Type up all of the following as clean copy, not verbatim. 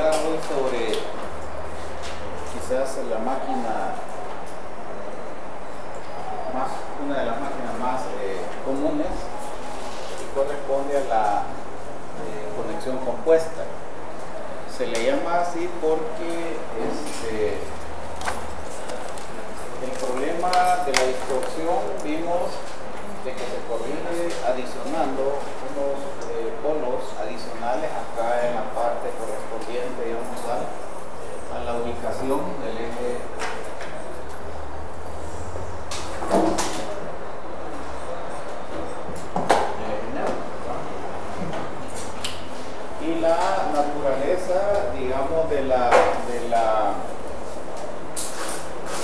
hablar hoy sobre quizás la máquina más, una de las máquinas más comunes, que corresponde a la conexión compuesta. Se le llama así porque el problema de la distorsión vimos de que se corrige adicionando unos polos adicionales acá en la parte correspondiente, digamos, a la ubicación del eje neutro. Y la naturaleza, digamos, de la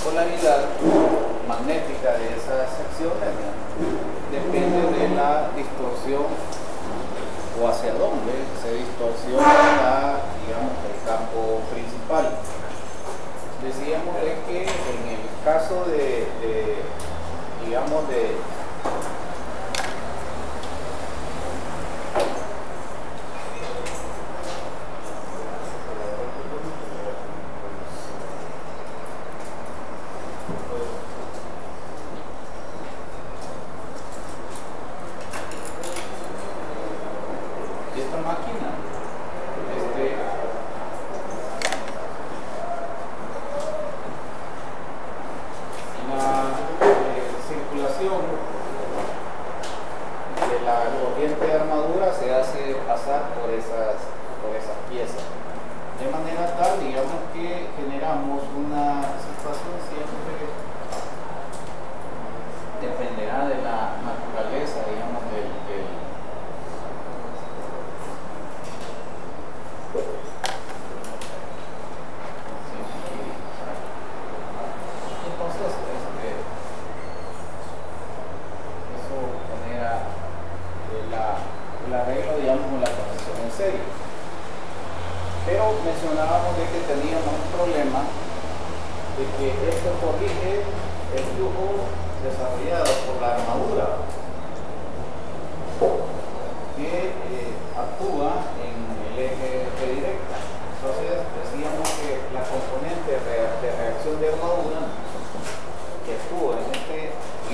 polaridad magnética de esas secciones depende de la distorsión o hacia dónde se distorsiona digamos, el campo principal. Decíamos que en el caso digamos, esta máquina, la circulación de la corriente de armadura se hace pasar por esas piezas, de manera tal, digamos, que generamos una situación siempre dependerá de la naturaleza, digamos, entonces eso genera el arreglo, digamos, la conexión en serie. Pero mencionábamos de que teníamos un problema de que esto corrige el flujo desarrollado por la armadura que actúa en el eje directa. Entonces decíamos que la componente de reacción de armadura que actúa en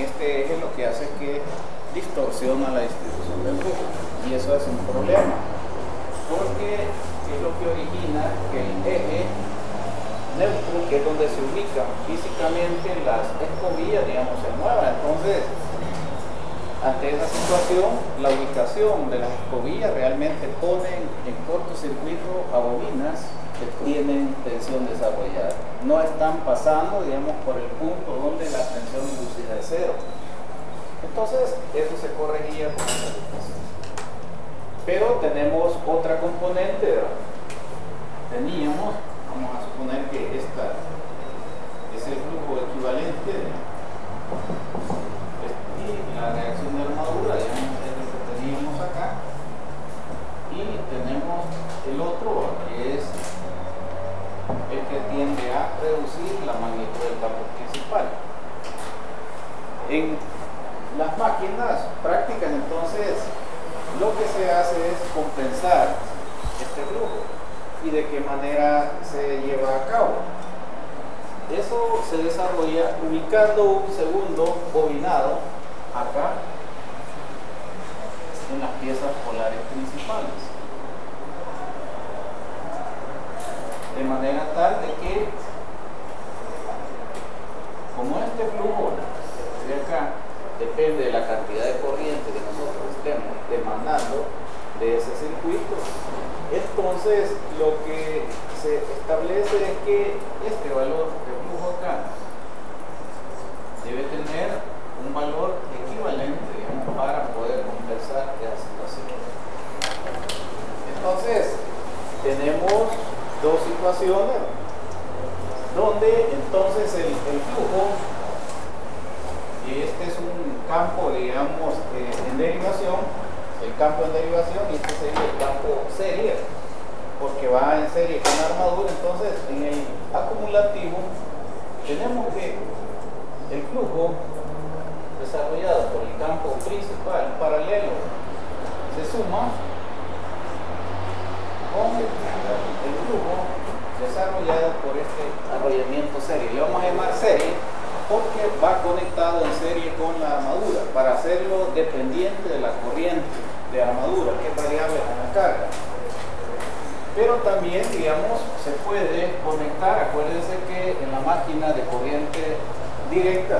este eje lo que hace es que distorsiona la distribución del flujo, y eso es un problema porque es lo que origina que el eje neutro, que es donde se ubican físicamente las escobillas, digamos, se muevan. Entonces, ante esa situación, la ubicación de las escobillas realmente ponen en cortocircuito a bobinas que tienen tensión desarrollada. No están pasando, digamos, por el punto donde la tensión inducida es cero. Entonces, eso se corregía con esa ubicación. Pero tenemos otra componente, ¿verdad? Teníamos, vamos a suponer que esta es el flujo equivalente y la reacción de armadura, digamos, es lo que teníamos acá, y tenemos el otro que es el que tiende a reducir la magnitud del campo principal. En las máquinas prácticas, entonces, lo que se hace es compensar este flujo. ¿Y de qué manera se lleva a cabo? Eso se desarrolla ubicando un segundo bobinado acá en las piezas polares principales, de manera tal de que, como este flujo de acá depende de la cantidad de corriente que nosotros estemos demandando de ese circuito, entonces lo que se establece es que este valor de flujo acá debe tener un valor equivalente, digamos, para poder compensar esa situación. Entonces tenemos dos situaciones donde entonces el flujo, y este es un campo, digamos, en derivación, el campo en derivación, y este sería el campo serie, porque va en serie con la armadura. Entonces en el acumulativo tenemos que el flujo desarrollado por el campo principal paralelo se suma con el flujo desarrollada por este arrollamiento serie. Le vamos a llamar serie porque va conectado en serie con la armadura para hacerlo dependiente de la corriente de armadura, que es variable con la carga. Pero también, digamos, se puede conectar. Acuérdense que en la máquina de corriente directa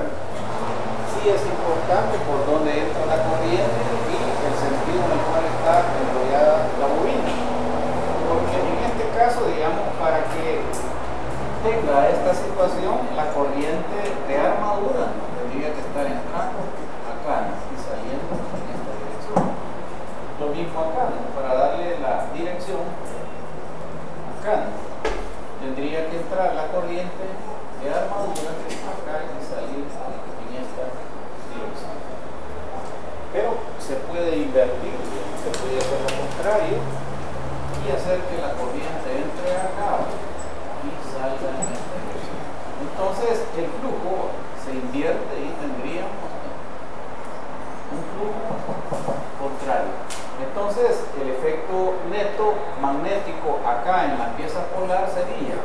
sí es importante por dónde entra la corriente y el sentido en el cual está enrollada la bobina. Porque en este caso, digamos, para que tenga esta situación, la corriente de armadura tendría que estar entrando acá y saliendo en esta dirección. Lo mismo acá, ¿no? Para darle la dirección acá, ¿no? Tendría que entrar la corriente de armadura acá y salir en esta dirección. Pero se puede invertir, se puede hacer lo contrario y hacer que la corriente entre acá y salga en esta dirección. Entonces el flujo se invierte y tendríamos un flujo contrario. Entonces el efecto neto magnético acá en la pieza polar sería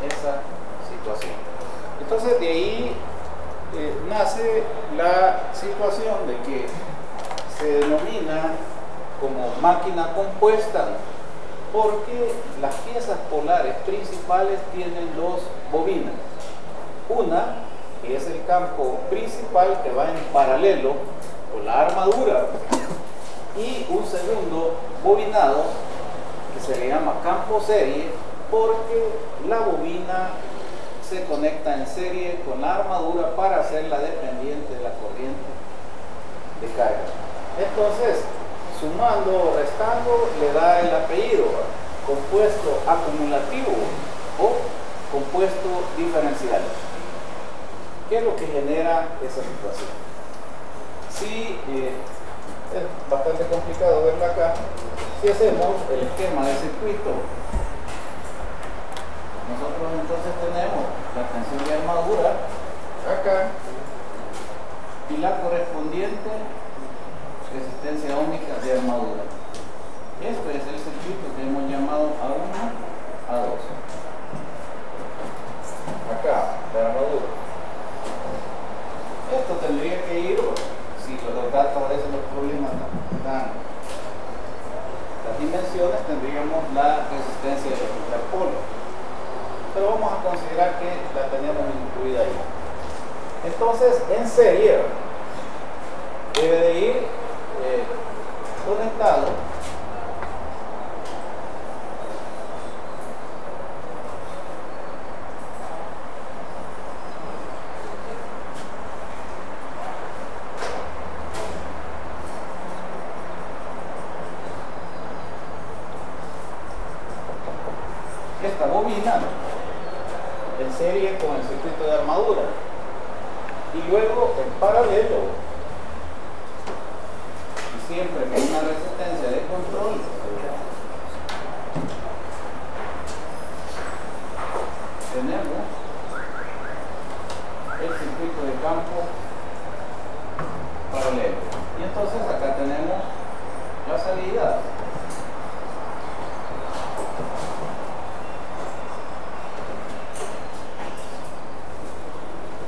esa situación. Entonces de ahí nace la situación de que se denomina como máquina compuesta, porque las piezas polares principales tienen dos bobinas. Una, que es el campo principal que va en paralelo con la armadura, y un segundo bobinado que se le llama campo serie, porque la bobina se conecta en serie con la armadura para hacerla dependiente de la corriente de carga. Entonces, sumando o restando le da el apellido compuesto acumulativo o compuesto diferencial. ¿Qué es lo que genera esa situación? Si es bastante complicado verlo acá, si hacemos el esquema de circuito, nosotros entonces tenemos la tensión de armadura acá y la correspondiente resistencia óhmica de armadura. Este es el circuito que hemos llamado A1, A2. Acá, de armadura. Esto tendría que ir, si los datos a veces los problemas dan las dimensiones, tendríamos la resistencia del interpolo. Pero vamos a considerar que la tenemos incluida ahí. Entonces, en serie debe de ir conectado esta bobina en serie con el circuito de armadura y luego en paralelo, y siempre con una resistencia de control, tenemos el circuito de campo paralelo. Y entonces acá tenemos la salida.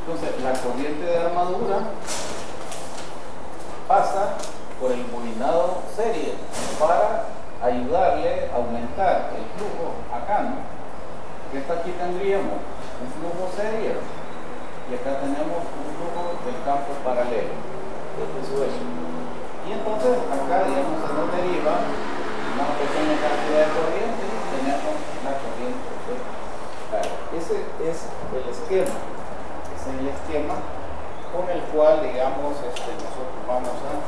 Entonces la corriente de armadura pasa por el bobinado serie para ayudarle a aumentar el flujo acá, ¿no? Que aquí tendríamos un flujo serie y acá tenemos un flujo del campo paralelo. Y entonces acá, digamos, se nos deriva una pequeña cantidad de corriente y tenemos la corriente de carga. Ese es el esquema. Es el esquema con el cual, digamos, nosotros vamos a